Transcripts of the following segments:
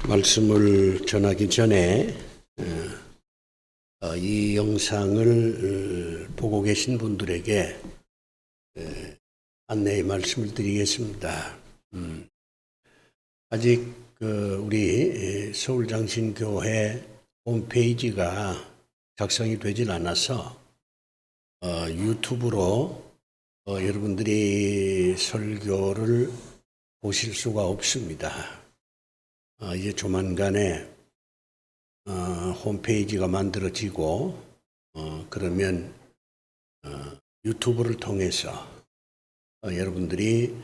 말씀을 전하기 전에 이 영상을 보고 계신 분들에게 안내의 말씀을 드리겠습니다. 아직 우리 서울장신교회 홈페이지가 작성이 되질 않아서 유튜브로 여러분들이 설교를 보실 수가 없습니다. 이제 조만간에 홈페이지가 만들어지고 그러면 유튜브를 통해서 여러분들이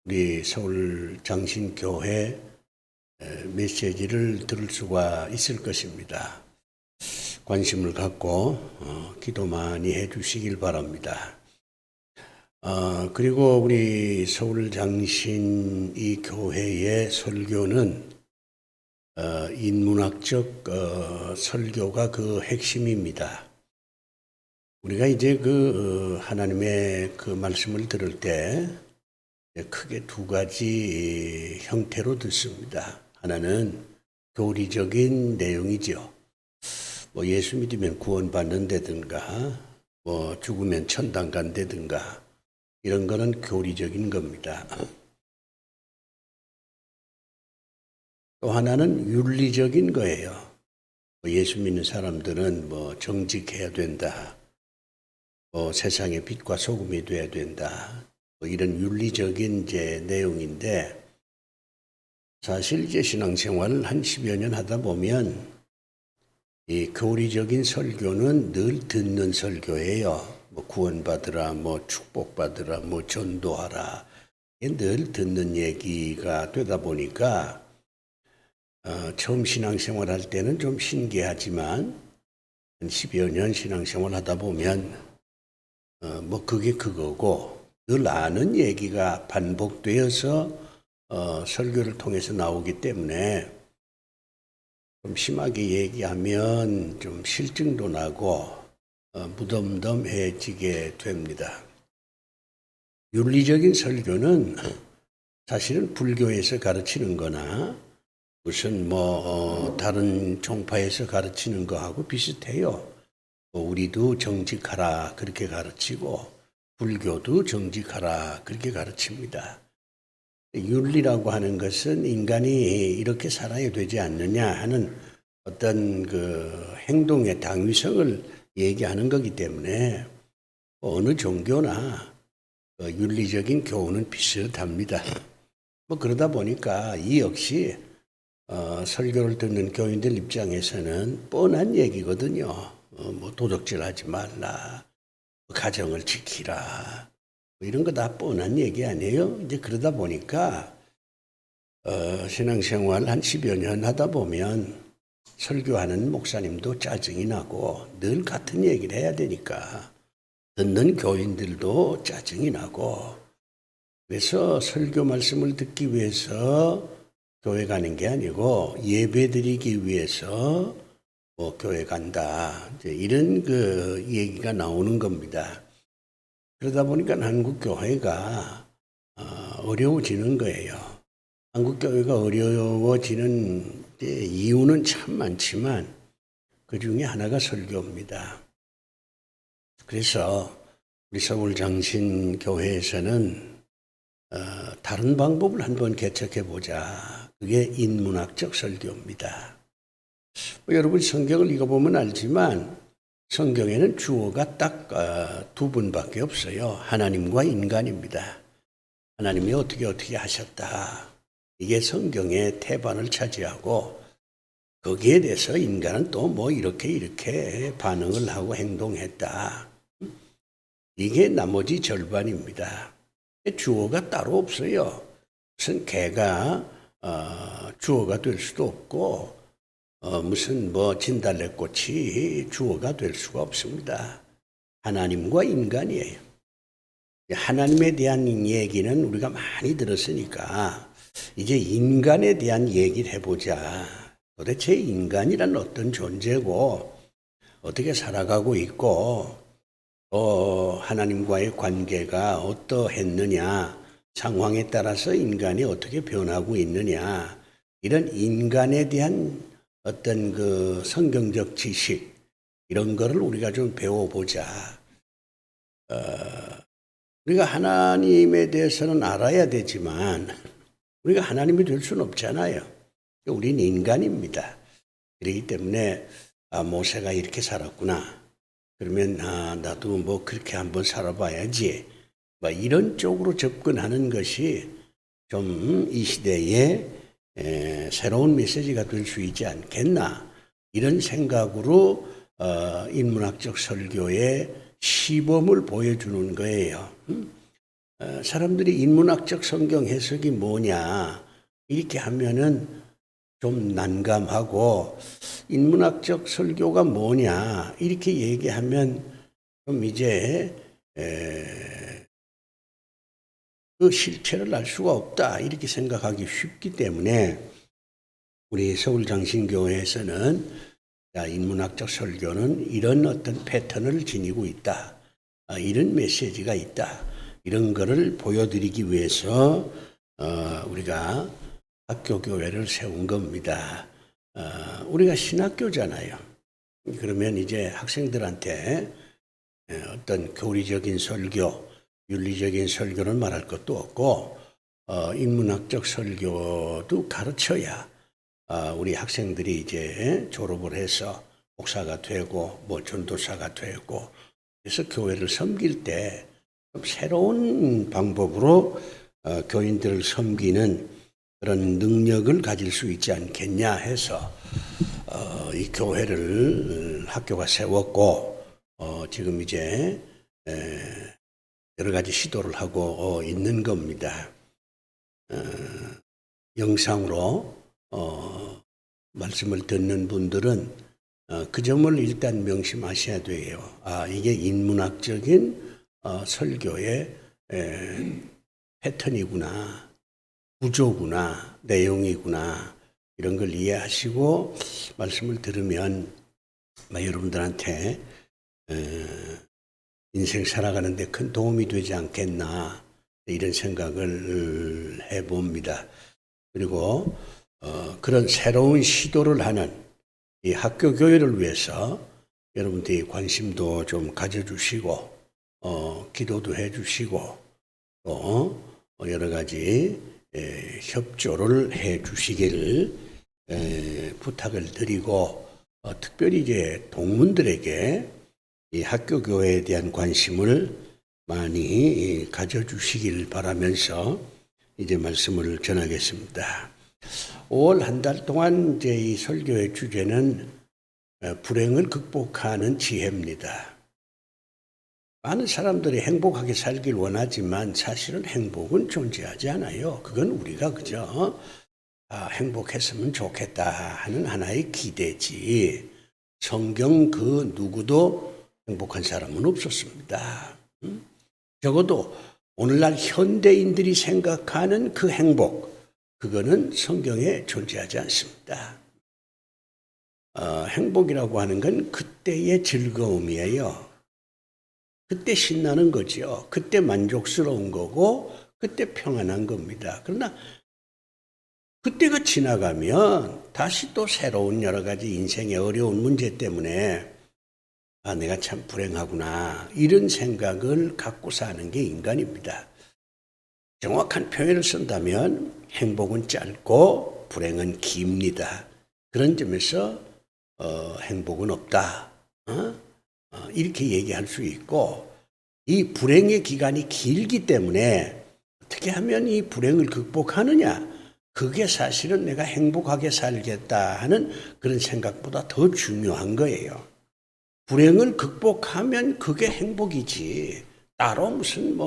우리 서울장신교회 메시지를 들을 수가 있을 것입니다. 관심을 갖고 기도 많이 해주시길 바랍니다. 그리고 우리 서울장신 이 교회의 설교는 인문학적 설교가 그 핵심입니다. 우리가 이제 하나님의 그 말씀을 들을 때 크게 두 가지 형태로 듣습니다. 하나는 교리적인 내용이죠. 예수 믿으면 구원받는다든가 죽으면 천당 간다든가 이런 거는 교리적인 겁니다. 또 하나는 윤리적인 거예요. 예수 믿는 사람들은 정직해야 된다. 세상의 빛과 소금이 돼야 된다. 이런 윤리적인 이제 내용인데 사실 이제 신앙생활을 한 10여 년 하다 보면 이 교리적인 설교는 늘 듣는 설교예요. 구원받으라, 축복받으라, 전도하라. 늘 듣는 얘기가 되다 보니까 처음 신앙생활 할 때는 좀 신기하지만 한 10여 년 신앙생활 하다 보면 그게 그거고 늘 아는 얘기가 반복되어서 설교를 통해서 나오기 때문에 좀 심하게 얘기하면 좀 실증도 나고 무덤덤해지게 됩니다. 윤리적인 설교는 사실은 불교에서 가르치는 거나 무슨 다른 종파에서 가르치는 거하고 비슷해요. 우리도 정직하라 그렇게 가르치고 불교도 정직하라 그렇게 가르칩니다. 윤리라고 하는 것은 인간이 이렇게 살아야 되지 않느냐 하는 어떤 행동의 당위성을 얘기하는 거기 때문에 어느 종교나 윤리적인 교훈은 비슷합니다. 그러다 보니까 이 역시 설교를 듣는 교인들 입장에서는 뻔한 얘기거든요. 도적질하지 말라, 가정을 지키라, 이런 거 다 뻔한 얘기 아니에요? 이제 그러다 보니까 신앙생활 한 10여 년 하다 보면 설교하는 목사님도 짜증이 나고 늘 같은 얘기를 해야 되니까 듣는 교인들도 짜증이 나고 그래서 설교 말씀을 듣기 위해서 교회 가는 게 아니고 예배 드리기 위해서 교회 간다. 이제 이런 얘기가 나오는 겁니다. 그러다 보니까 한국 교회가 어려워지는 거예요. 한국 교회가 어려워지는 이유는 참 많지만 그 중에 하나가 설교입니다. 그래서 우리 서울장신교회에서는 다른 방법을 한번 개척해 보자. 그게 인문학적 설교입니다. 여러분 성경을 읽어보면 알지만 성경에는 주어가 딱 두 분밖에 없어요. 하나님과 인간입니다. 하나님이 어떻게 하셨다. 이게 성경의 태반을 차지하고 거기에 대해서 인간은 또 이렇게 반응을 하고 행동했다. 이게 나머지 절반입니다. 주어가 따로 없어요. 무슨 개가 주어가 될 수도 없고 무슨 진달래꽃이 주어가 될 수가 없습니다. 하나님과 인간이에요. 하나님에 대한 얘기는 우리가 많이 들었으니까 이제 인간에 대한 얘기를 해보자. 도대체 인간이란 어떤 존재고 어떻게 살아가고 있고 하나님과의 관계가 어떠했느냐 상황에 따라서 인간이 어떻게 변하고 있느냐, 이런 인간에 대한 어떤 그 성경적 지식, 이런 거를 우리가 좀 배워보자. 우리가 하나님에 대해서는 알아야 되지만 우리가 하나님이 될 수는 없잖아요. 우리는 인간입니다. 그렇기 때문에 모세가 이렇게 살았구나. 그러면 나도 뭐 그렇게 한번 살아봐야지. 뭐 이런 쪽으로 접근하는 것이 좀 이 시대에 새로운 메시지가 될 수 있지 않겠나. 이런 생각으로 인문학적 설교의 시범을 보여주는 거예요. 사람들이 인문학적 성경 해석이 뭐냐 이렇게 하면은 좀 난감하고, 인문학적 설교가 뭐냐 이렇게 얘기하면 좀 이제 그 실체를 알 수가 없다 이렇게 생각하기 쉽기 때문에 우리 서울장신교회에서는 인문학적 설교는 이런 어떤 패턴을 지니고 있다, 이런 메시지가 있다, 이런 거를 보여드리기 위해서 우리가 학교교회를 세운 겁니다. 우리가 신학교잖아요. 그러면 이제 학생들한테 어떤 교리적인 설교, 윤리적인 설교는 말할 것도 없고 인문학적 설교도 가르쳐야 우리 학생들이 이제 졸업을 해서 목사가 되고 뭐 전도사가 되고, 그래서 교회를 섬길 때 좀 새로운 방법으로 교인들을 섬기는 그런 능력을 가질 수 있지 않겠냐 해서 이 교회를 학교가 세웠고, 지금 이제 여러 가지 시도를 하고 있는 겁니다. 영상으로 말씀을 듣는 분들은 그 점을 일단 명심하셔야 돼요. 이게 인문학적인 설교의 패턴이구나, 구조구나, 내용이구나, 이런 걸 이해하시고 말씀을 들으면 여러분들한테 인생 살아가는 데 큰 도움이 되지 않겠나, 이런 생각을 해봅니다. 그리고 그런 새로운 시도를 하는 이 학교 교회를 위해서 여러분들이 관심도 좀 가져주시고 기도도 해주시고 또 여러 가지 협조를 해주시기를 부탁을 드리고, 특별히 이제 동문들에게 이 학교 교회에 대한 관심을 많이 가져주시길 바라면서 이제 말씀을 전하겠습니다. 5월 한 달 동안 이제 이 설교의 주제는 불행을 극복하는 지혜입니다. 많은 사람들이 행복하게 살길 원하지만 사실은 행복은 존재하지 않아요. 그건 우리가 그저 행복했으면 좋겠다 하는 하나의 기대지, 성경 그 누구도 행복한 사람은 없었습니다. 적어도 오늘날 현대인들이 생각하는 그 행복, 그거는 성경에 존재하지 않습니다. 행복이라고 하는 건 그때의 즐거움이에요. 그때 신나는 거죠. 그때 만족스러운 거고 그때 평안한 겁니다. 그러나 그때가 지나가면 다시 또 새로운 여러 가지 인생의 어려운 문제 때문에 내가 참 불행하구나, 이런 생각을 갖고 사는 게 인간입니다. 정확한 표현을 쓴다면 행복은 짧고 불행은 깁니다. 그런 점에서 행복은 없다, 이렇게 얘기할 수 있고, 이 불행의 기간이 길기 때문에 어떻게 하면 이 불행을 극복하느냐, 그게 사실은 내가 행복하게 살겠다 하는 그런 생각보다 더 중요한 거예요. 불행을 극복하면 그게 행복이지, 따로 무슨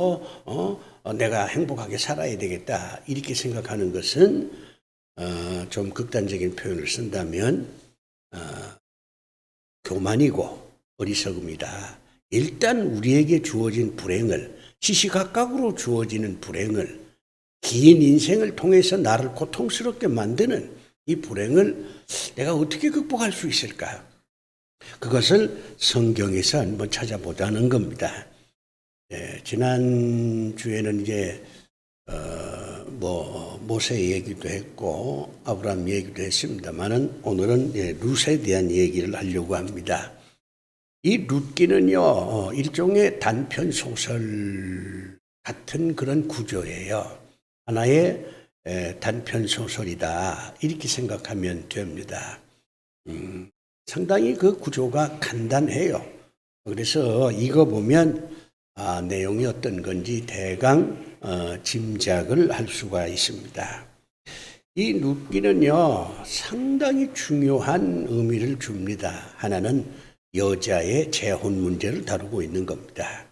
내가 행복하게 살아야 되겠다 이렇게 생각하는 것은 좀 극단적인 표현을 쓴다면 교만이고 어리석음이다. 일단 우리에게 주어진 불행을, 시시각각으로 주어지는 불행을, 긴 인생을 통해서 나를 고통스럽게 만드는 이 불행을 내가 어떻게 극복할 수 있을까? 그것을 성경에서 한번 찾아보자는 겁니다. 지난 주에는 이제 모세 얘기도 했고 아브라함 얘기도 했습니다만은 오늘은 룻에 대한 얘기를 하려고 합니다. 이 룻기는요 일종의 단편 소설 같은 그런 구조예요. 하나의 단편 소설이다 이렇게 생각하면 됩니다. 상당히 그 구조가 간단해요. 그래서 이거 보면 내용이 어떤 건지 대강 짐작을 할 수가 있습니다. 이 룻기는요 상당히 중요한 의미를 줍니다. 하나는 여자의 재혼 문제를 다루고 있는 겁니다.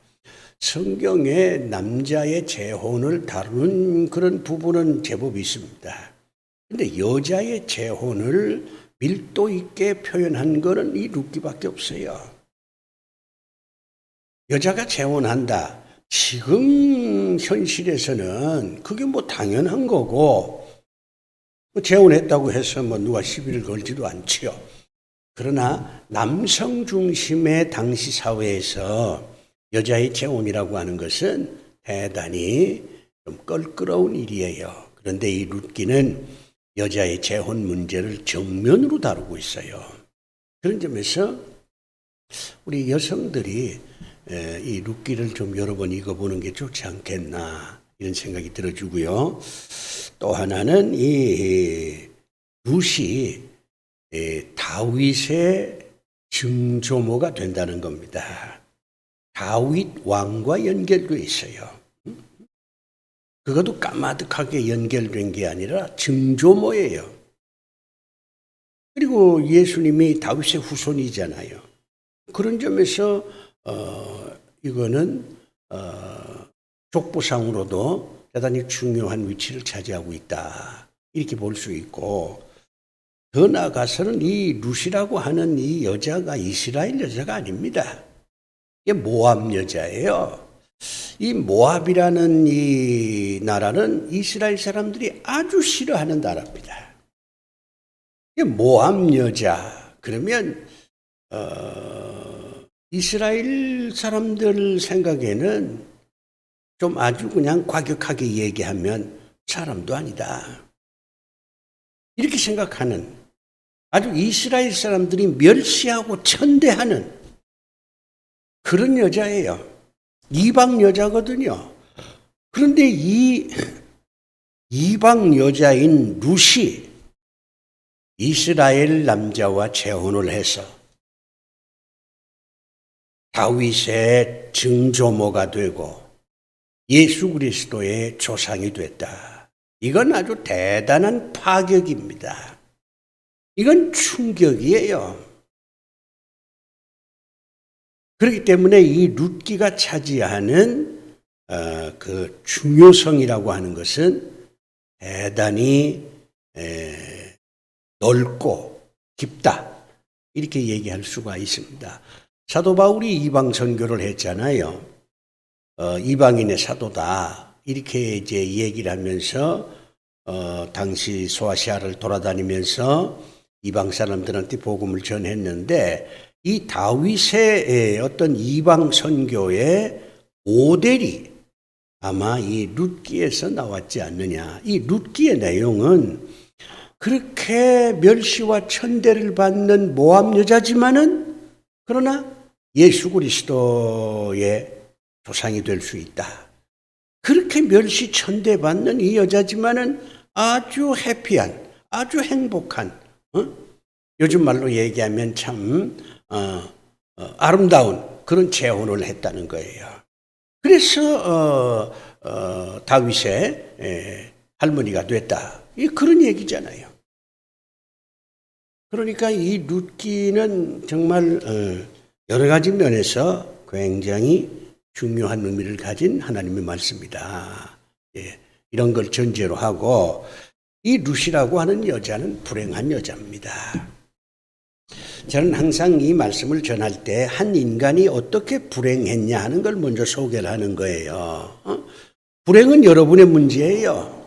성경에 남자의 재혼을 다루는 그런 부분은 제법 있습니다. 그런데 여자의 재혼을 밀도 있게 표현한 것은 이 룻기밖에 없어요. 여자가 재혼한다. 지금 현실에서는 그게 뭐 당연한 거고 재혼했다고 해서 누가 시비를 걸지도 않지요. 그러나 남성 중심의 당시 사회에서 여자의 재혼이라고 하는 것은 대단히 좀 껄끄러운 일이에요. 그런데 이 룻기는 여자의 재혼 문제를 정면으로 다루고 있어요. 그런 점에서 우리 여성들이 이 룻기를 좀 여러 번 읽어보는 게 좋지 않겠나 이런 생각이 들어주고요. 또 하나는 이 룻이 다윗의 증조모가 된다는 겁니다. 다윗 왕과 연결되어 있어요. 그것도 까마득하게 연결된 게 아니라 증조모예요. 그리고 예수님이 다윗의 후손이잖아요. 그런 점에서 이거는 족보상으로도 대단히 중요한 위치를 차지하고 있다. 이렇게 볼 수 있고 더 나아가서는 이 룻이라고 하는 이 여자가 이스라엘 여자가 아닙니다. 이게 모압 여자예요. 이 모압이라는 이 나라는 이스라엘 사람들이 아주 싫어하는 나라입니다. 이게 모압 여자 그러면 이스라엘 사람들 생각에는 좀 아주 그냥 과격하게 얘기하면 사람도 아니다. 이렇게 생각하는 아주 이스라엘 사람들이 멸시하고 천대하는 그런 여자예요. 이방 여자거든요. 그런데 이 이방 여자인 룻이 이스라엘 남자와 재혼을 해서 다윗의 증조모가 되고 예수 그리스도의 조상이 됐다. 이건 아주 대단한 파격입니다. 이건 충격이에요. 그렇기 때문에 이 룻기가 차지하는 그 중요성이라고 하는 것은 대단히 넓고 깊다. 이렇게 얘기할 수가 있습니다. 사도 바울이 이방 선교를 했잖아요. 이방인의 사도다. 이렇게 이제 얘기를 하면서 당시 소아시아를 돌아다니면서 이방 사람들한테 복음을 전했는데 이 다윗의 어떤 이방 선교의 모델이 아마 이 룻기에서 나왔지 않느냐. 이 룻기의 내용은 그렇게 멸시와 천대를 받는 모압 여자지만은 그러나 예수 그리스도의 조상이 될 수 있다. 그렇게 멸시 천대받는 이 여자지만은 아주 해피한, 아주 행복한, 요즘 말로 얘기하면 참 아름다운 그런 재혼을 했다는 거예요. 그래서 다윗의 할머니가 됐다. 그런 얘기잖아요. 그러니까 이 룻기는 정말 여러 가지 면에서 굉장히 중요한 의미를 가진 하나님의 말씀이다. 이런 걸 전제로 하고 이 룻이라고 하는 여자는 불행한 여자입니다. 저는 항상 이 말씀을 전할 때 한 인간이 어떻게 불행했냐 하는 걸 먼저 소개를 하는 거예요. 불행은 여러분의 문제예요.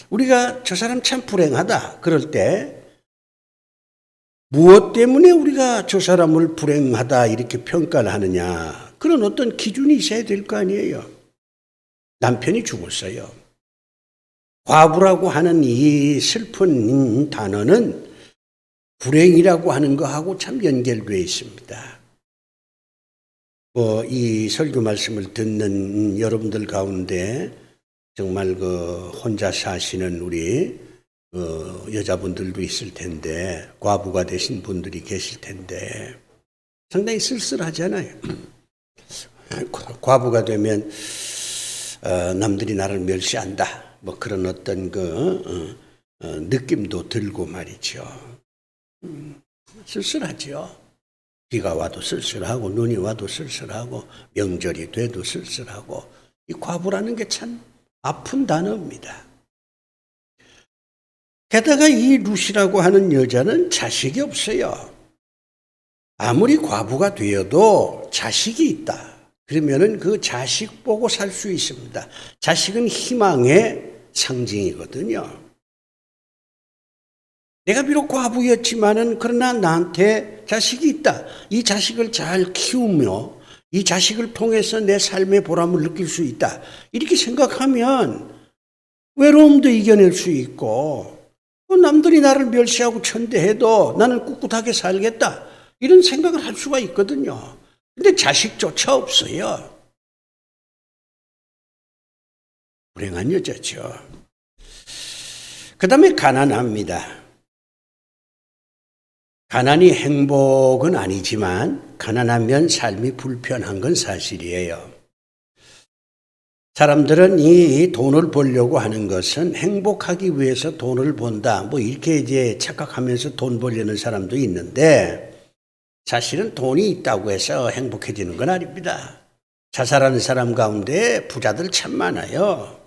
우리가 저 사람 참 불행하다 그럴 때 무엇 때문에 우리가 저 사람을 불행하다 이렇게 평가를 하느냐? 그런 어떤 기준이 있어야 될 거 아니에요. 남편이 죽었어요. 과부라고 하는 이 슬픈 단어는 불행이라고 하는 거하고 참 연결되어 있습니다. 이 설교 말씀을 듣는 여러분들 가운데 정말 혼자 사시는 우리 여자분들도 있을 텐데, 과부가 되신 분들이 계실 텐데, 상당히 쓸쓸하잖아요. 과부가 되면 남들이 나를 멸시한다, 그런 어떤 느낌도 들고 말이죠. 쓸쓸하죠. 비가 와도 쓸쓸하고 눈이 와도 쓸쓸하고 명절이 돼도 쓸쓸하고, 이 과부라는 게 참 아픈 단어입니다. 게다가 이 룻이라고 하는 여자는 자식이 없어요. 아무리 과부가 되어도 자식이 있다. 그러면은 그 자식 보고 살 수 있습니다. 자식은 희망의 상징이거든요. 내가 비록 과부였지만은 그러나 나한테 자식이 있다. 이 자식을 잘 키우며 이 자식을 통해서 내 삶의 보람을 느낄 수 있다. 이렇게 생각하면 외로움도 이겨낼 수 있고, 남들이 나를 멸시하고 천대해도 나는 꿋꿋하게 살겠다. 이런 생각을 할 수가 있거든요. 근데 자식조차 없어요. 불행한 여자죠. 그 다음에 가난합니다. 가난이 행복은 아니지만 가난하면 삶이 불편한 건 사실이에요. 사람들은 이 돈을 벌려고 하는 것은 행복하기 위해서 돈을 번다, 이렇게 이제 착각하면서 돈 벌려는 사람도 있는데, 사실은 돈이 있다고 해서 행복해지는 건 아닙니다. 자살하는 사람 가운데 부자들 참 많아요.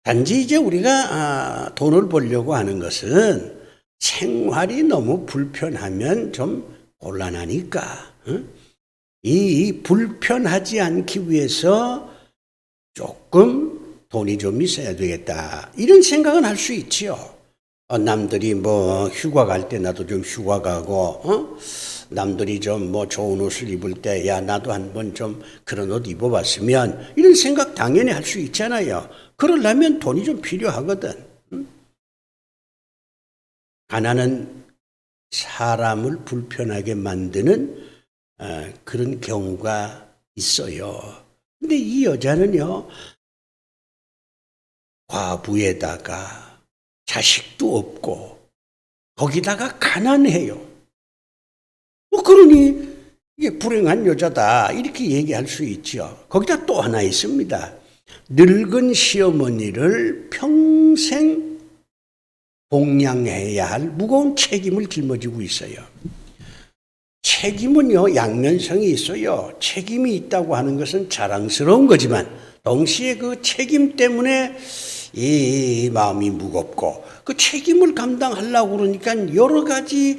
단지 이제 우리가 돈을 벌려고 하는 것은 생활이 너무 불편하면 좀 곤란하니까, 이 불편하지 않기 위해서 조금 돈이 좀 있어야 되겠다, 이런 생각은 할 수 있지요. 남들이 휴가 갈 때 나도 좀 휴가 가고, 남들이 좀 좋은 옷을 입을 때 야 나도 한번 좀 그런 옷 입어봤으면, 이런 생각 당연히 할 수 있잖아요. 그러려면 돈이 좀 필요하거든. 가난은 사람을 불편하게 만드는 그런 경우가 있어요. 근데 이 여자는요, 과부에다가 자식도 없고 거기다가 가난해요. 그러니 이게 불행한 여자다, 이렇게 얘기할 수 있죠. 거기다 또 하나 있습니다. 늙은 시어머니를 평생 봉양해야 할 무거운 책임을 짊어지고 있어요. 책임은요, 양면성이 있어요. 책임이 있다고 하는 것은 자랑스러운 거지만 동시에 그 책임 때문에 이 마음이 무겁고, 그 책임을 감당하려고 그러니까 여러 가지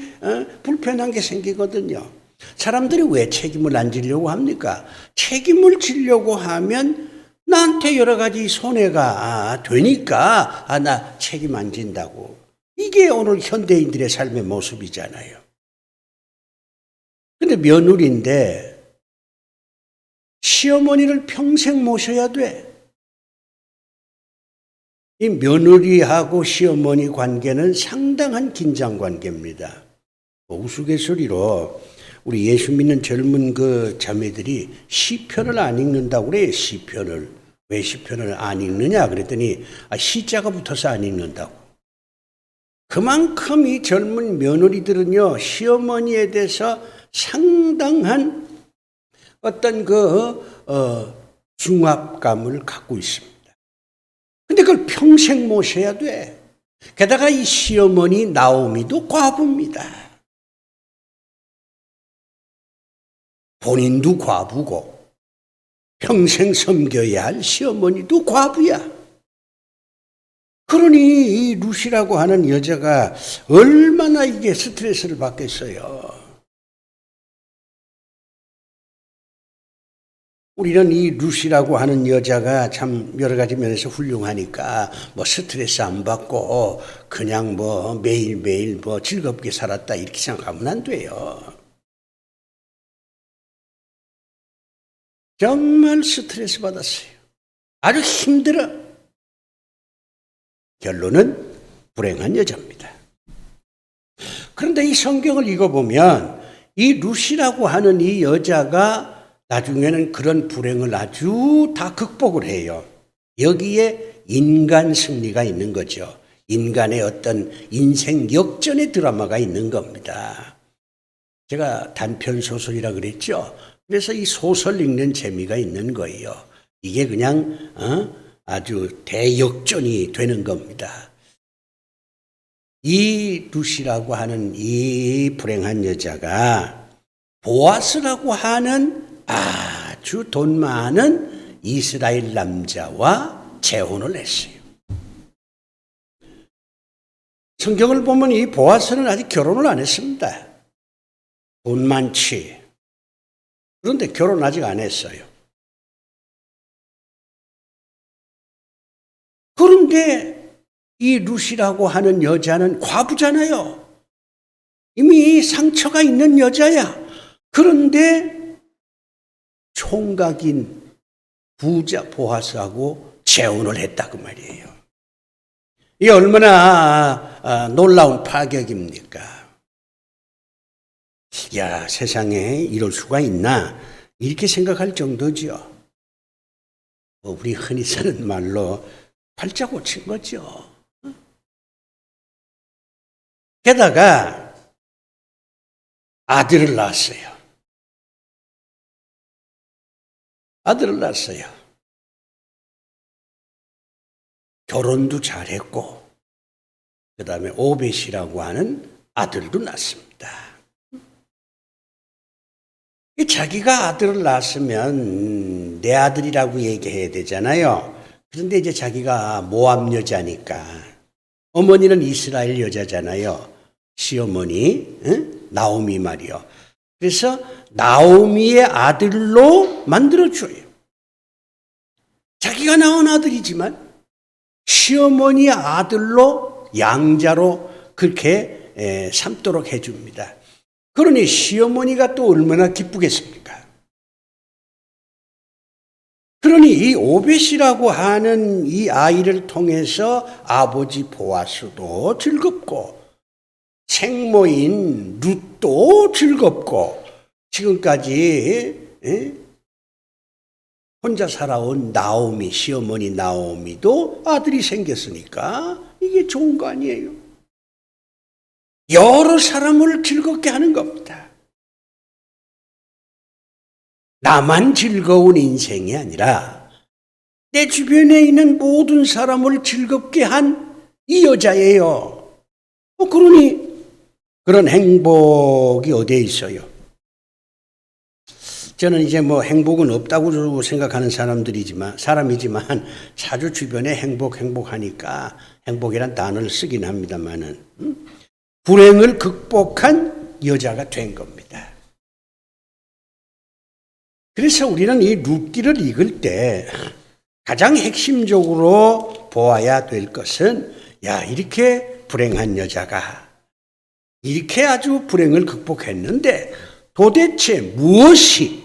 불편한 게 생기거든요. 사람들이 왜 책임을 안 지려고 합니까? 책임을 지려고 하면 나한테 여러 가지 손해가 되니까 나 책임 안 진다고. 이게 오늘 현대인들의 삶의 모습이잖아요. 근데 며느리인데 시어머니를 평생 모셔야 돼. 이 며느리하고 시어머니 관계는 상당한 긴장 관계입니다. 우스갯소리로 우리 예수 믿는 젊은 자매들이 시편을 안 읽는다고 그래요. 시편을. 왜 시편을 안 읽느냐 그랬더니 시자가 붙어서 안 읽는다고. 그만큼 이 젊은 며느리들은요, 시어머니에 대해서 상당한 어떤 중압감을 갖고 있습니다. 근데 그걸 평생 모셔야 돼. 게다가 이 시어머니 나오미도 과부입니다. 본인도 과부고 평생 섬겨야 할 시어머니도 과부야. 그러니 이 룻이라고 하는 여자가 얼마나 이게 스트레스를 받겠어요. 우리는 이 룻이라고 하는 여자가 참 여러 가지 면에서 훌륭하니까 스트레스 안 받고 그냥 매일매일 즐겁게 살았다, 이렇게 생각하면 안 돼요. 정말 스트레스 받았어요. 아주 힘들어. 결론은 불행한 여자입니다. 그런데 이 성경을 읽어보면 이 룻이라고 하는 이 여자가 나중에는 그런 불행을 아주 다 극복을 해요. 여기에 인간 승리가 있는 거죠. 인간의 어떤 인생 역전의 드라마가 있는 겁니다. 제가 단편 소설이라 그랬죠. 그래서 이 소설 읽는 재미가 있는 거예요. 이게 그냥 아주 대역전이 되는 겁니다. 이 룻이라고 하는 이 불행한 여자가 보아스라고 하는 아주 돈 많은 이스라엘 남자와 재혼을 했어요. 성경을 보면 이 보아스는 아직 결혼을 안 했습니다. 돈 많지. 그런데 결혼 아직 안 했어요. 그런데 이 룻이라고 하는 여자는 과부잖아요. 이미 상처가 있는 여자야. 그런데 총각인 부자 보아스하고 재혼을 했다 그 말이에요. 이게 얼마나 놀라운 파격입니까? 야, 세상에 이럴 수가 있나? 이렇게 생각할 정도죠. 우리 흔히 쓰는 말로 팔자 고친 거죠. 게다가 아들을 낳았어요. 결혼도 잘했고, 그 다음에 오벳이라고 하는 아들도 낳습니다. 자기가 아들을 낳았으면 내 아들이라고 얘기해야 되잖아요. 그런데 이제 자기가 모압 여자니까, 어머니는 이스라엘 여자잖아요. 시어머니, 나오미 말이요. 그래서 나오미의 아들로 만들어줘요. 자기가 낳은 아들이지만 시어머니의 아들로 양자로 그렇게 삼도록 해줍니다. 그러니 시어머니가 또 얼마나 기쁘겠습니까? 그러니 이 오벳이라고 하는 이 아이를 통해서 아버지 보아스도 즐겁고 생모인 룻도 즐겁고 지금까지 혼자 살아온 나오미, 시어머니 나오미도 아들이 생겼으니까 이게 좋은 거 아니에요? 여러 사람을 즐겁게 하는 겁니다. 나만 즐거운 인생이 아니라 내 주변에 있는 모든 사람을 즐겁게 한 이 여자예요. 그러니 그런 행복이 어디에 있어요? 저는 이제 행복은 없다고 생각하는 사람이지만 자주 주변에 행복하니까 행복이란 단어를 쓰긴 합니다만은 불행을 극복한 여자가 된 겁니다. 그래서 우리는 이 룻기를 읽을 때 가장 핵심적으로 보아야 될 것은 이렇게 불행한 여자가 이렇게 아주 불행을 극복했는데 도대체 무엇이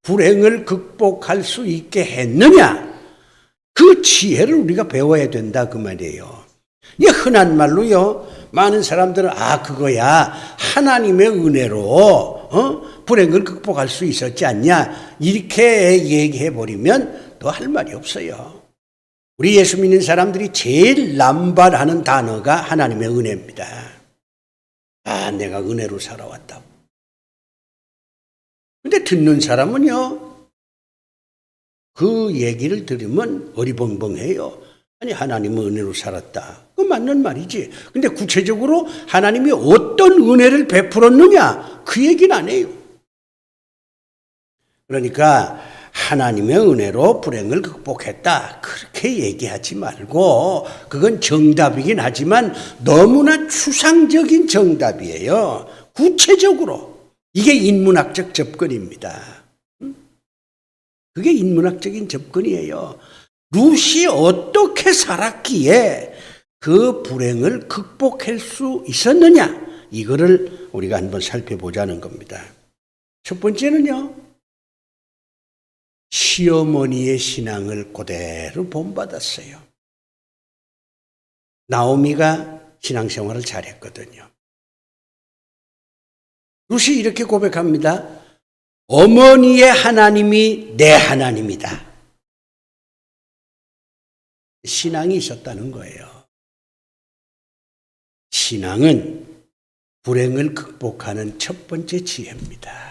불행을 극복할 수 있게 했느냐? 그 지혜를 우리가 배워야 된다 그 말이에요. 이 흔한 말로요. 많은 사람들은 그거야 하나님의 은혜로 불행을 극복할 수 있었지 않냐 이렇게 얘기해 버리면 더 할 말이 없어요. 우리 예수 믿는 사람들이 제일 남발하는 단어가 하나님의 은혜입니다. 내가 은혜로 살아왔다고. 근데 듣는 사람은요, 그 얘기를 들으면 어리벙벙해요. 아니, 하나님은 은혜로 살았다. 그 맞는 말이지. 근데 구체적으로 하나님이 어떤 은혜를 베풀었느냐? 그 얘기는 안 해요. 그러니까 하나님의 은혜로 불행을 극복했다. 그렇게 얘기하지 말고 그건 정답이긴 하지만 너무나 추상적인 정답이에요. 구체적으로. 이게 인문학적 접근입니다. 그게 인문학적인 접근이에요. 룻이 어떻게 살았기에 그 불행을 극복할 수 있었느냐? 이거를 우리가 한번 살펴보자는 겁니다. 첫 번째는요. 시어머니의 신앙을 그대로 본받았어요. 나오미가 신앙생활을 잘했거든요. 룻이 이렇게 고백합니다. 어머니의 하나님이 내 하나님이다. 신앙이 있었다는 거예요. 신앙은 불행을 극복하는 첫 번째 지혜입니다.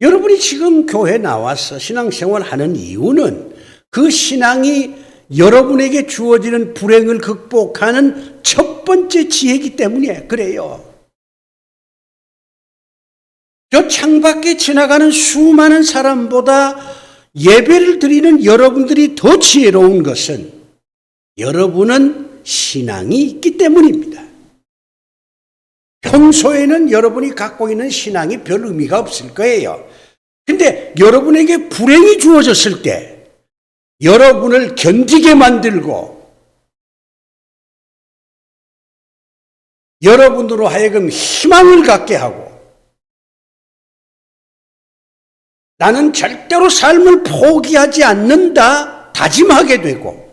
여러분이 지금 교회 나와서 신앙생활 하는 이유는 그 신앙이 여러분에게 주어지는 불행을 극복하는 첫 번째 지혜이기 때문에 그래요. 저 창밖에 지나가는 수많은 사람보다 예배를 드리는 여러분들이 더 지혜로운 것은 여러분은 신앙이 있기 때문입니다. 평소에는 여러분이 갖고 있는 신앙이 별 의미가 없을 거예요. 근데 여러분에게 불행이 주어졌을 때 여러분을 견디게 만들고 여러분으로 하여금 희망을 갖게 하고 나는 절대로 삶을 포기하지 않는다 다짐하게 되고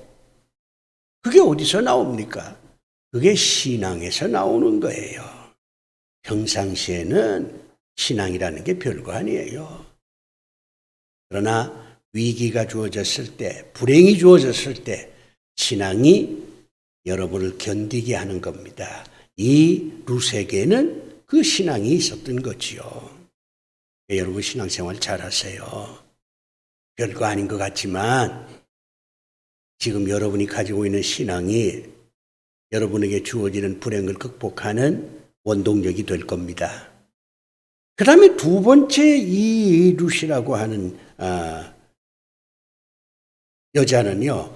그게 어디서 나옵니까? 그게 신앙에서 나오는 거예요. 평상시에는 신앙이라는 게 별거 아니에요. 그러나 위기가 주어졌을 때, 불행이 주어졌을 때 신앙이 여러분을 견디게 하는 겁니다. 이 룻에게는 그 신앙이 있었던 거지요. 여러분 신앙생활 잘하세요. 별거 아닌 것 같지만 지금 여러분이 가지고 있는 신앙이 여러분에게 주어지는 불행을 극복하는 원동력이 될 겁니다. 그 다음에 두 번째 이 룻이라고 하는 여자는요.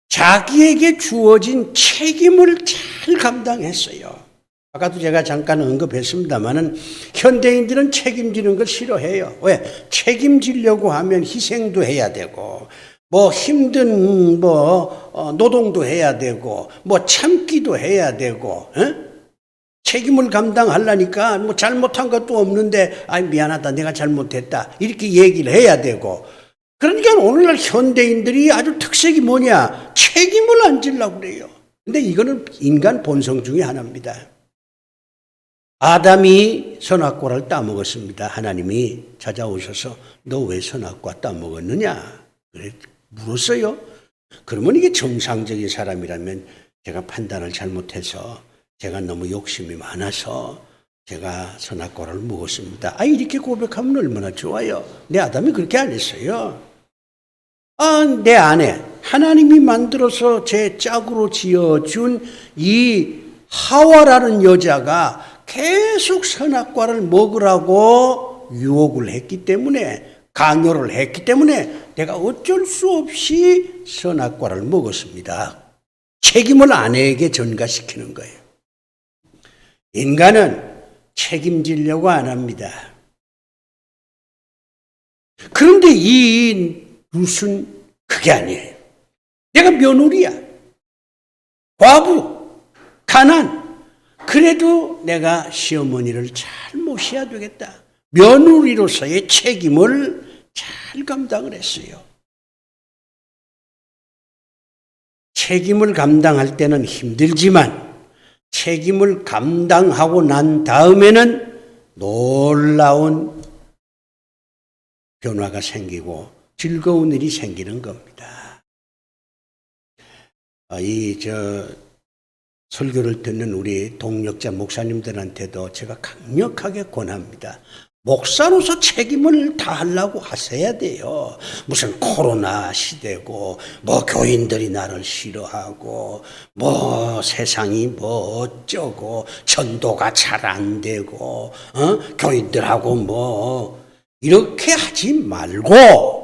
자기에게 주어진 책임을 잘 감당했어요. 아까도 제가 잠깐 언급했습니다마는 현대인들은 책임지는 걸 싫어해요. 왜? 책임지려고 하면 희생도 해야 되고 힘든 노동도 해야 되고 참기도 해야 되고 책임을 감당하려니까 잘못한 것도 없는데 미안하다 내가 잘못했다 이렇게 얘기를 해야 되고 그러니까 오늘날 현대인들이 아주 특색이 뭐냐 책임을 안 지려고 그래요. 근데 이거는 인간 본성 중에 하나입니다. 아담이 선악과를 따먹었습니다. 하나님이 찾아오셔서 너 왜 선악과 따먹었느냐 그래 물었어요. 그러면 이게 정상적인 사람이라면 제가 판단을 잘못해서 제가 너무 욕심이 많아서 제가 선악과를 먹었습니다. 이렇게 고백하면 얼마나 좋아요. 내 아담이 그렇게 안 했어요. 내 아내 하나님이 만들어서 제 짝으로 지어준 이 하와라는 여자가 계속 선악과를 먹으라고 유혹을 했기 때문에 강요를 했기 때문에 내가 어쩔 수 없이 선악과를 먹었습니다. 책임을 아내에게 전가시키는 거예요. 인간은 책임지려고 안 합니다. 그런데 이 룻은 그게 아니에요. 내가 며느리야. 과부. 가난. 그래도 내가 시어머니를 잘 모셔야 되겠다. 며느리로서의 책임을 잘 감당을 했어요. 책임을 감당할 때는 힘들지만 책임을 감당하고 난 다음에는 놀라운 변화가 생기고 즐거운 일이 생기는 겁니다. 설교를 듣는 우리 동역자 목사님들한테도 제가 강력하게 권합니다. 목사로서 책임을 다하려고 하셔야 돼요. 무슨 코로나 시대고 교인들이 나를 싫어하고 세상이 어쩌고 전도가 잘 안 되고 교인들하고 이렇게 하지 말고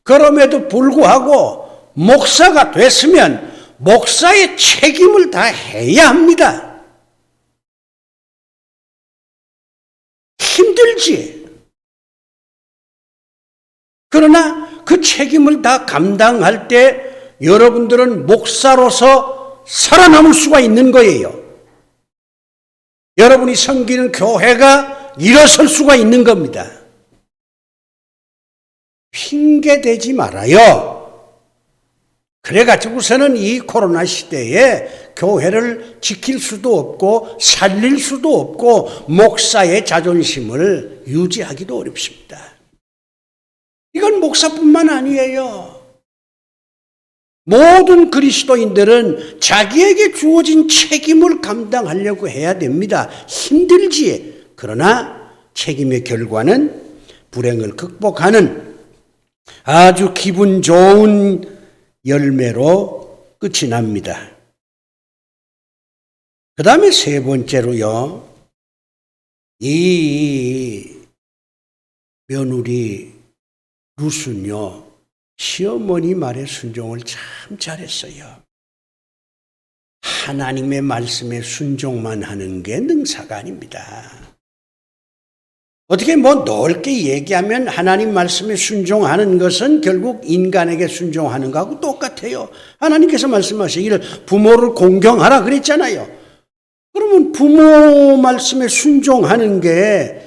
그럼에도 불구하고 목사가 됐으면 목사의 책임을 다 해야 합니다. 힘들지. 그러나 그 책임을 다 감당할 때 여러분들은 목사로서 살아남을 수가 있는 거예요. 여러분이 섬기는 교회가 일어설 수가 있는 겁니다. 핑계 대지 말아요. 그래가지고서는 이 코로나 시대에 교회를 지킬 수도 없고 살릴 수도 없고 목사의 자존심을 유지하기도 어렵습니다. 이건 목사뿐만 아니에요. 모든 그리스도인들은 자기에게 주어진 책임을 감당하려고 해야 됩니다. 힘들지. 그러나 책임의 결과는 불행을 극복하는 아주 기분 좋은 열매로 끝이 납니다. 그 다음에 세 번째로요, 이 며느리 룻은요, 시어머니 말에 순종을 참 잘했어요. 하나님의 말씀에 순종만 하는 게 능사가 아닙니다. 어떻게 넓게 얘기하면 하나님 말씀에 순종하는 것은 결국 인간에게 순종하는 거하고 똑같아요. 하나님께서 말씀하시기를 부모를 공경하라 그랬잖아요. 그러면 부모 말씀에 순종하는 게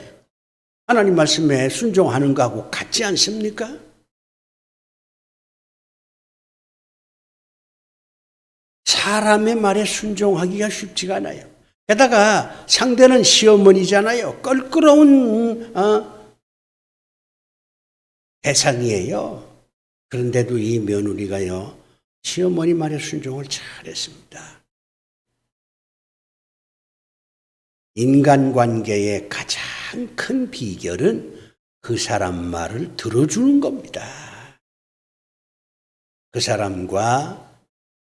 하나님 말씀에 순종하는 거하고 같지 않습니까? 사람의 말에 순종하기가 쉽지가 않아요. 게다가 상대는 시어머니잖아요. 껄끄러운 대상이에요. 그런데도 이 며느리가요, 시어머니 말에 순종을 잘했습니다. 인간관계의 가장 큰 비결은 그 사람 말을 들어주는 겁니다. 그 사람과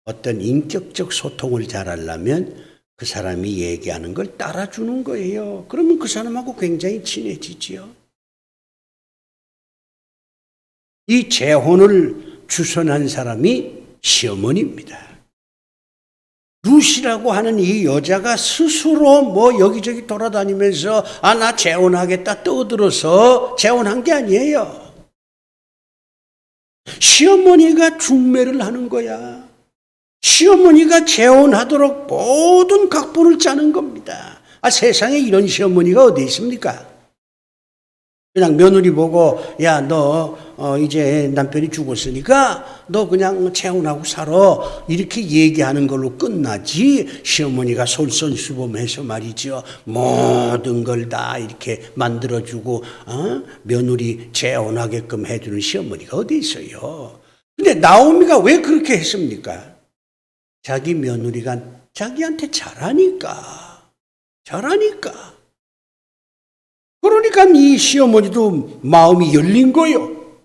어떤 인격적 소통을 잘하려면 그 사람이 얘기하는 걸 따라주는 거예요. 그러면 그 사람하고 굉장히 친해지지요. 이 재혼을 주선한 사람이 시어머니입니다. 룻이라고 하는 이 여자가 스스로 여기저기 돌아다니면서 나 재혼하겠다 떠들어서 재혼한 게 아니에요. 시어머니가 중매를 하는 거야. 시어머니가 재혼하도록 모든 각본을 짜는 겁니다. 세상에 이런 시어머니가 어디 있습니까? 그냥 며느리 보고 야, 너 이제 남편이 죽었으니까 너 그냥 재혼하고 살아 이렇게 얘기하는 걸로 끝나지, 시어머니가 솔선수범해서 말이죠, 모든 걸 다 이렇게 만들어주고 며느리 재혼하게끔 해주는 시어머니가 어디 있어요. 근데 나오미가 왜 그렇게 했습니까? 자기 며느리가 자기한테 잘하니까. 그러니까 이 시어머니도 마음이 열린 거예요.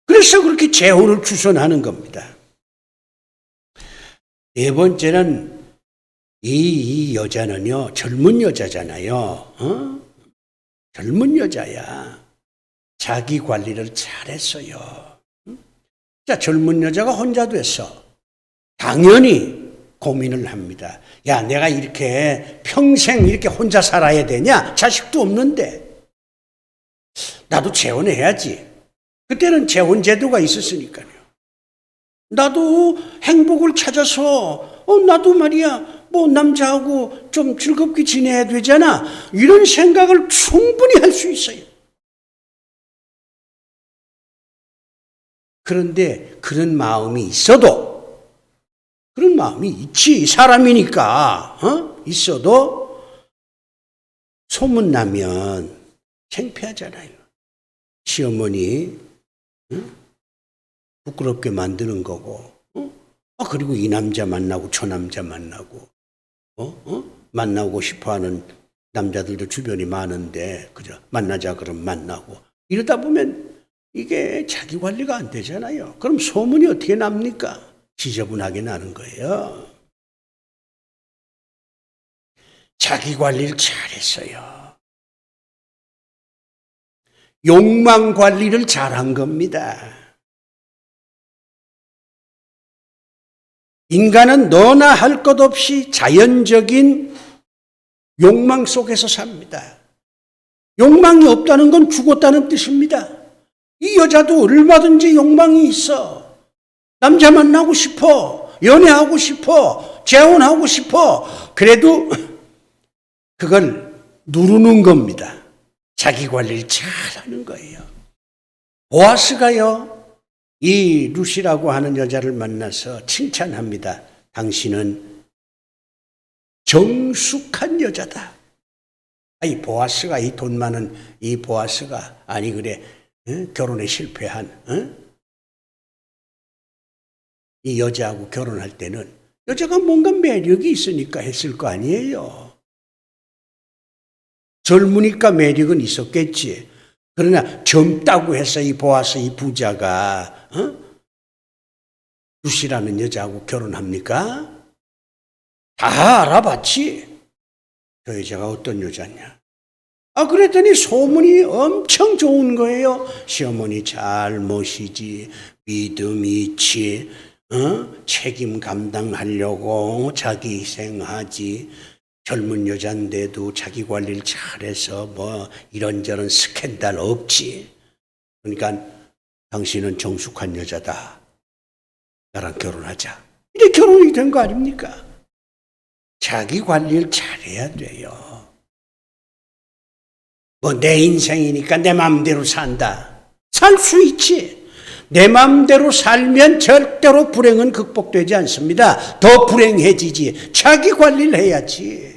그래서 그렇게 재혼을 주선하는 겁니다. 네 번째는 이 여자는요, 젊은 여자잖아요. 젊은 여자야. 자기 관리를 잘했어요. 자, 젊은 여자가 혼자 됐어. 당연히 고민을 합니다. 야, 내가 이렇게 평생 이렇게 혼자 살아야 되냐? 자식도 없는데. 나도 재혼해야지. 그때는 재혼 제도가 있었으니까요. 나도 행복을 찾아서 나도 말이야 남자하고 좀 즐겁게 지내야 되잖아. 이런 생각을 충분히 할 수 있어요. 그런데 그런 마음이 있어도, 그런 마음이 있지, 사람이니까 있어도 소문나면 창피하잖아요. 시어머니 부끄럽게 만드는 거고, 그리고 이 남자 만나고 저 남자 만나고 만나고 싶어하는 남자들도 주변이 많은데 그죠? 만나자 그럼 만나고 이러다 보면 이게 자기 관리가 안 되잖아요. 그럼 소문이 어떻게 납니까? 지저분하게 나는 거예요. 자기 관리를 잘했어요. 욕망 관리를 잘한 겁니다. 인간은 너나 할 것 없이 자연적인 욕망 속에서 삽니다. 욕망이 없다는 건 죽었다는 뜻입니다. 이 여자도 얼마든지 욕망이 있어. 남자 만나고 싶어. 연애하고 싶어. 재혼하고 싶어. 그래도 그걸 누르는 겁니다. 자기 관리를 잘하는 거예요. 보아스가요, 이 룻이라고 하는 여자를 만나서 칭찬합니다. 당신은 정숙한 여자다. 이 보아스가, 이 돈 많은 이 보아스가, 아니 그래, 결혼에 실패한 이 여자하고 결혼할 때는 여자가 뭔가 매력이 있으니까 했을 거 아니에요. 젊으니까 매력은 있었겠지. 그러나 젊다고 해서 이 보아스, 이 부자가 룻이라는 여자하고 결혼합니까? 다 알아봤지. 저 여자가 어떤 여자냐. 그랬더니 소문이 엄청 좋은 거예요. 시어머니 잘 모시지, 믿음 있지, 책임 감당하려고 자기 희생하지, 젊은 여잔데도 자기 관리를 잘해서 뭐 이런저런 스캔들 없지. 그러니까 당신은 정숙한 여자다. 나랑 결혼하자. 이래 결혼이 된 거 아닙니까? 자기 관리를 잘해야 돼요. 뭐 내 인생이니까 내 마음대로 산다. 살 수 있지. 내 마음대로 살면 절대로 불행은 극복되지 않습니다. 더 불행해지지. 자기 관리를 해야지.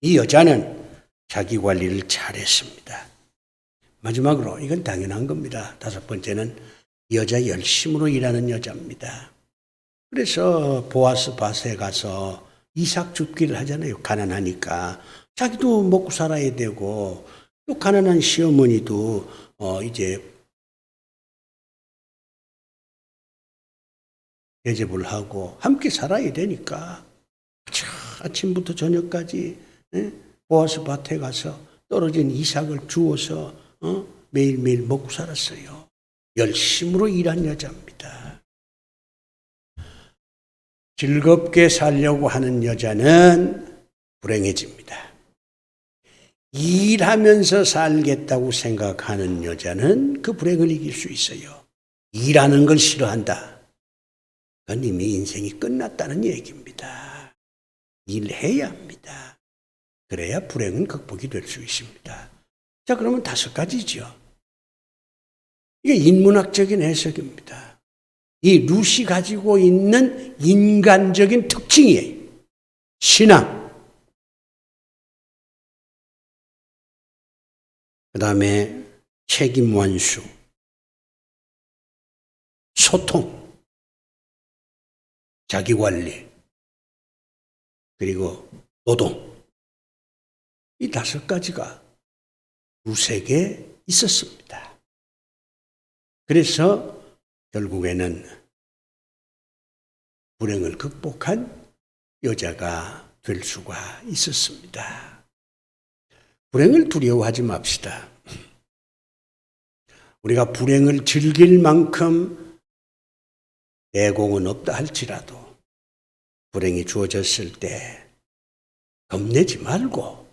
이 여자는 자기 관리를 잘했습니다. 마지막으로 이건 당연한 겁니다. 5번째는 여자 열심으로 일하는 여자입니다. 그래서 보아스 밭에 가서 이삭 줍기를 하잖아요. 가난하니까. 자기도 먹고 살아야 되고 또 가난한 시어머니도 이제 대접을 하고 함께 살아야 되니까 아침부터 저녁까지 보아스 밭에 가서 떨어진 이삭을 주워서 매일매일 먹고 살았어요. 열심으로 일한 여자입니다. 즐겁게 살려고 하는 여자는 불행해집니다. 일하면서 살겠다고 생각하는 여자는 그 불행을 이길 수 있어요. 일하는 걸 싫어한다. 그건 이미 인생이 끝났다는 얘기입니다. 일해야 합니다. 그래야 불행은 극복이 될 수 있습니다. 자, 그러면 5가지죠. 이게 인문학적인 해석입니다. 이 룻이 가지고 있는 인간적인 특징이에요. 신앙, 그 다음에 책임 완수, 소통, 자기 관리, 그리고 노동. 이 5가지가 룻에게 있었습니다. 그래서 결국에는 불행을 극복한 여자가 될 수가 있었습니다. 불행을 두려워하지 맙시다. 우리가 불행을 즐길 만큼 내공은 없다 할지라도 불행이 주어졌을 때 겁내지 말고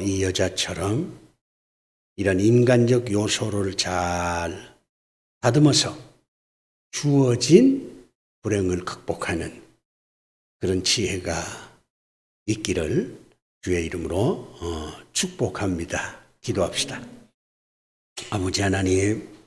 이 여자처럼 이런 인간적 요소를 잘 다듬어서 주어진 불행을 극복하는 그런 지혜가 있기를 주의 이름으로 축복합니다. 기도합시다. 아버지 하나님,